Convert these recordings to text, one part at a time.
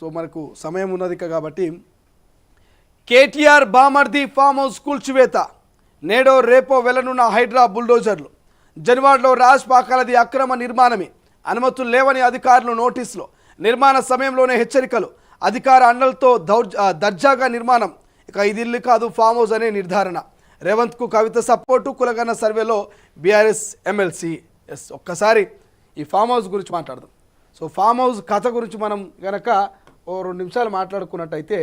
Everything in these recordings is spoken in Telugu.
సో మనకు సమయం ఉన్నది కాబట్టి కేటీఆర్ బామర్ది ఫామ్ హౌస్ కూల్చివేత నేడో రేపో వెళ్లనున్న హైడ్రా బుల్డోజర్లు జన్వాడలో రాజ్ పాకాలది అక్రమ నిర్మాణమే అనుమతులు లేవని అధికారులు నోటీసులో నిర్మాణ సమయంలోనే హెచ్చరికలు అధికార అండలతో దర్జాగా నిర్మాణం ఇక ఇది ఇల్లు కాదు ఫామ్ హౌస్ అనే నిర్ధారణ రేవంత్కు కవిత సపోర్టు కులగన్న సర్వేలో బీఆర్ఎస్ ఎమ్మెల్సీ ఒక్కసారి ఈ ఫామ్ హౌస్ గురించి మాట్లాడదాం. సో ఫామ్ హౌస్ కథ గురించి మనం గనక ఓ 2 నిమిషాలు మాట్లాడుకున్నట్టయితే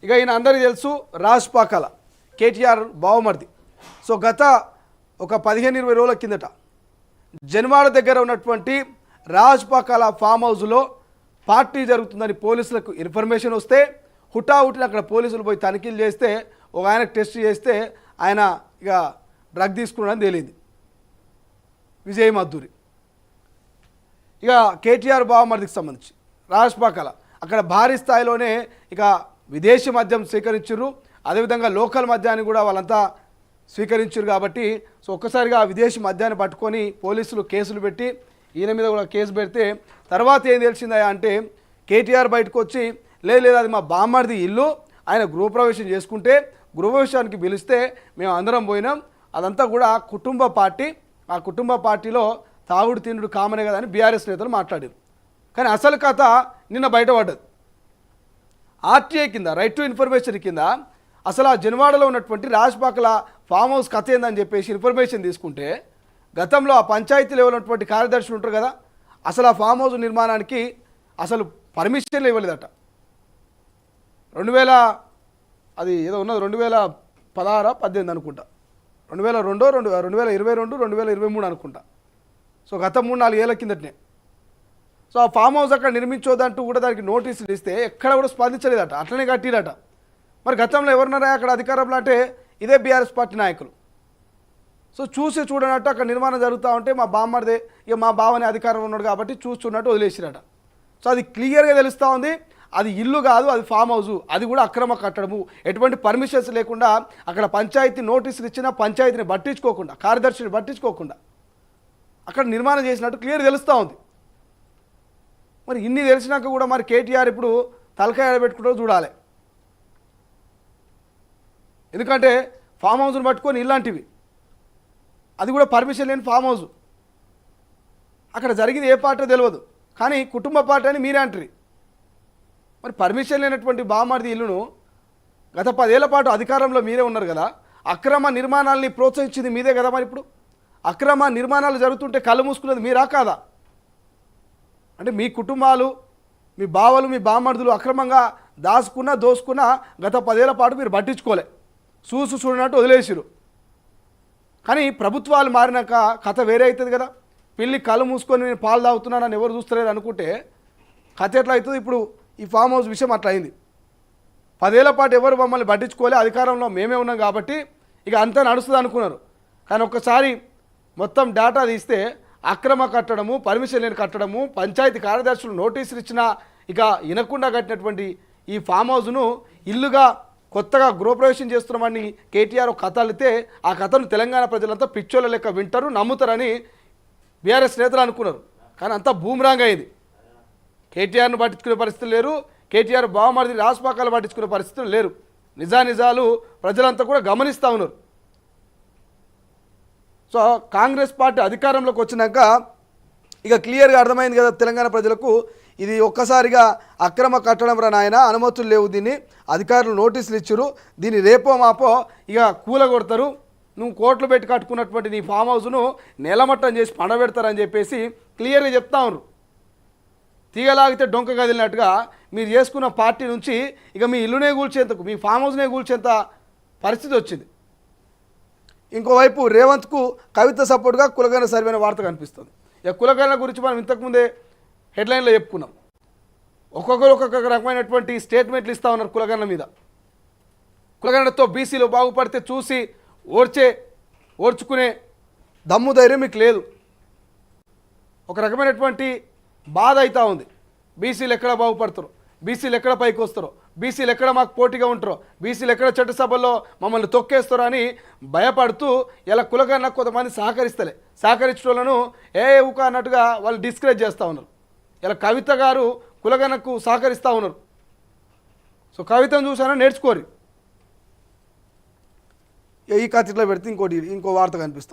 ఇక ఈయన అందరికీ తెలుసు రాజ్ పాకాల కేటీఆర్ బావమర్ది. సో గత ఒక 15-20 రోజుల కిందట జన్వాడ దగ్గర ఉన్నటువంటి రాజ్ పాకాల ఫామ్ హౌస్లో పార్టీ జరుగుతుందని పోలీసులకు ఇన్ఫర్మేషన్ వస్తే హుటాహుటిన అక్కడ పోలీసులు పోయి తనిఖీలు చేస్తే ఒక ఆయనకు టెస్ట్ చేస్తే ఆయన ఇక డ్రగ్ తీసుకున్నాడని తేలింది. విజయ్ మద్దూరి ఇక కేటీఆర్ బావమర్దికి సంబంధించి రాజ్ పాకాల అక్కడ భారీ స్థాయిలోనే ఇక విదేశీ మద్యం స్వీకరించారు, అదేవిధంగా లోకల్ మద్యాన్ని కూడా వాళ్ళంతా స్వీకరించారు. కాబట్టి సో ఒక్కసారిగా విదేశీ మద్యాన్ని పట్టుకొని పోలీసులు కేసులు పెట్టి ఈయన మీద కూడా కేసు పెడితే తర్వాత ఏం తెలిసిందా అంటే కేటీఆర్ బయటకు వచ్చి లేదు అది మా బామ్మర్ది ఇల్లు, ఆయన గృహప్రవేశం చేసుకుంటే గృహప్రవేశానికి పిలిస్తే మేము అందరం పోయినాం, అదంతా కూడా కుటుంబ పార్టీ, ఆ కుటుంబ పార్టీలో తాగుడు తిండుడు కామనే కదా అని బీఆర్ఎస్ నేతలు మాట్లాడారు. కానీ అసలు కథ నిన్న బయటపడ్డది. ఆర్టీఐ కింద రైట్ టు ఇన్ఫర్మేషన్ కింద అసలు ఆ జన్వాడలో ఉన్నటువంటి రాజ్ పాకాల ఫామ్ హౌస్ కథ ఏందని చెప్పేసి ఇన్ఫర్మేషన్ తీసుకుంటే గతంలో ఆ పంచాయతీ లెవెల్ ఉన్నటువంటి కార్యదర్శులు ఉంటారు కదా, అసలు ఆ ఫామ్ హౌస్ నిర్మాణానికి అసలు పర్మిషన్లు ఇవ్వలేదట. 2000 అది ఏదో ఉన్నది 2016-18 అనుకుంటా, 2022 2023 అనుకుంటా. సో గత 3-4 ఏళ్ళ కిందటనే. సో ఆ ఫామ్ హౌస్ అక్కడ నిర్మించొద్దంటూ కూడా దానికి నోటీసులు ఇస్తే ఎక్కడ కూడా స్పందించలేదట, అట్లనే కట్టిరట. మరి గతంలో ఎవరున్నారా అక్కడ అధికారంలో అంటే ఇదే బీఆర్ఎస్ పార్టీ నాయకులు. సో చూసి చూడనట్టు అక్కడ నిర్మాణం జరుగుతూ ఉంటే మా బామ్మడిదే ఇక మా బావని అధికారంలో ఉన్నాడు కాబట్టి చూస్తున్నట్టు వదిలేసిరట. సో అది క్లియర్గా తెలుస్తూ ఉంది, అది ఇల్లు కాదు, అది ఫామ్ హౌస్, అది కూడా అక్రమ కట్టడము, ఎటువంటి పర్మిషన్స్ లేకుండా అక్కడ పంచాయతీ నోటీసులు ఇచ్చినా పంచాయతీని పట్టించుకోకుండా, కార్యదర్శిని పట్టించుకోకుండా అక్కడ నిర్మాణం చేసినట్టు క్లియర్ తెలుస్తూ ఉంది. మరి ఇన్ని తెలిసినాక కూడా మరి కేటీఆర్ ఇప్పుడు తలకాయ పెట్టుకుంటూ చూడాలి. ఎందుకంటే ఫామ్ హౌస్ని పట్టుకొని ఇలాంటివి, అది కూడా పర్మిషన్ లేని ఫామ్ హౌస్, అక్కడ జరిగింది ఏ పార్టీ తెలియదు కానీ కుటుంబ పార్టీ అని మీరే అంటారు. మరి పర్మిషన్ లేనటువంటి బామ్మర్ది ఇల్లును గత 10 ఏళ్ల పాటు అధికారంలో మీరే ఉన్నారు కదా, అక్రమ నిర్మాణాలని ప్రోత్సహించింది మీదే కదా. మరి ఇప్పుడు అక్రమ నిర్మాణాలు జరుగుతుంటే కళ్ళు మూసుకున్నది మీరా కాదా? అంటే మీ కుటుంబాలు, మీ బావలు, మీ బామ్మర్దులు అక్రమంగా దోసుకున్న గత 10 ఏళ్ల పాటు మీరు పట్టించుకోలే, చూడనట్టు వదిలేసిరు. కానీ ప్రభుత్వాలు మారినాక కథ వేరే అవుతుంది కదా. పిల్లి కళ్ళు మూసుకొని నేను పాలు తాగుతున్నానని ఎవరు చూస్తలేరు అనుకుంటే కథ ఎట్లా అవుతుంది? ఇప్పుడు ఈ ఫామ్ హౌస్ విషయం అట్లా అయింది. 10 ఏళ్ల పాటు ఎవరు మమ్మల్ని పట్టించుకోలే, అధికారంలో మేమే ఉన్నాం కాబట్టి ఇక అంతా నడుస్తుంది అనుకున్నారు. కానీ ఒక్కసారి మొత్తం డేటా తీస్తే అక్రమ కట్టడము, పర్మిషన్ లేని కట్టడము, పంచాయతీ కార్యదర్శులు నోటీసులు ఇచ్చినా ఇక వినకుండా కట్టినటువంటి ఈ ఫామ్ హౌస్ను ఇల్లుగా కొత్తగా గృహప్రవేశం చేస్తున్నామని కేటీఆర్ ఒక కథ అల్లితే ఆ కథను తెలంగాణ ప్రజలంతా పిచ్చోళ్ళ లెక్క వింటారు, నమ్ముతారని బీఆర్ఎస్ నేతలు అనుకున్నారు. కానీ అంతా బూమరాంగ్ అయింది. కేటీఆర్ను పట్టించుకునే పరిస్థితులు లేరు, కేటీఆర్ బావమర్ది రాజ్ పాకాల పట్టించుకునే పరిస్థితులు లేరు. నిజాలు ప్రజలంతా కూడా గమనిస్తూ ఉన్నారు. సో కాంగ్రెస్ పార్టీ అధికారంలోకి వచ్చినాక ఇక క్లియర్గా అర్థమైంది కదా తెలంగాణ ప్రజలకు, ఇది ఒక్కసారిగా అక్రమ కట్టడం రా నాయన, అనుమతులు లేవు, దీన్ని అధికారులు నోటీసులు ఇచ్చారు, దీన్ని రేపో మాపో ఇక కూలగొడతారు, నువ్వు కోట్లు పెట్టి కట్టుకున్నటువంటి నీ ఫామ్ హౌస్ను నేలమట్టం చేసి పండబెడతారని చెప్పేసి క్లియర్గా చెప్తా ఉన్నారు. తీగలాగితే డొంక కదిలినట్టుగా మీరు చేసుకున్న పార్టీ నుంచి ఇక మీ ఇల్లునే కూల్చేంతకు, మీ ఫామ్ హౌస్నే కూల్చేంత పరిస్థితి వచ్చింది. ఇంకోవైపు రేవంత్కు కవిత సపోర్ట్గా కులగన్న సర్వే అనే వార్త కనిపిస్తుంది. ఇక కులగన్న గురించి మనం ఇంతకుముందే హెడ్లైన్లో చెప్పుకున్నాం. ఒక్కొక్కరు ఒక్కొక్క రకమైనటువంటి స్టేట్మెంట్లు ఇస్తూ ఉన్నారు కులగన్న మీద. కులగన్నతో బీసీలు బాగుపడితే చూసి ఓర్చుకునే దమ్ము ధైర్యం మీకు లేదు. ఒక రకమైనటువంటి బాధ అవుతూ ఉంది. బీసీలు ఎక్కడ బాగుపడతారు, బీసీలు ఎక్కడ పైకి వస్తారో, బీసీలు ఎక్కడ మాకు పోటీగా ఉంటారో, బీసీలు ఎక్కడ చట్టసభల్లో మమ్మల్ని తొక్కేస్తారో అని భయపడుతూ ఇలా కులగన్న కొంతమంది సహకరించడం వాళ్ళను ఊక అన్నట్టుగా వాళ్ళు డిస్కరేజ్ చేస్తూ ఉన్నారు. ఇలా కవిత గారు కులగనకు సహకరిస్తూ ఉన్నారు. సో కవితను చూసానో నేర్చుకోరు. ఈ కథ ఇట్లా పెడితే ఇంకో వార్త కనిపిస్తుంది.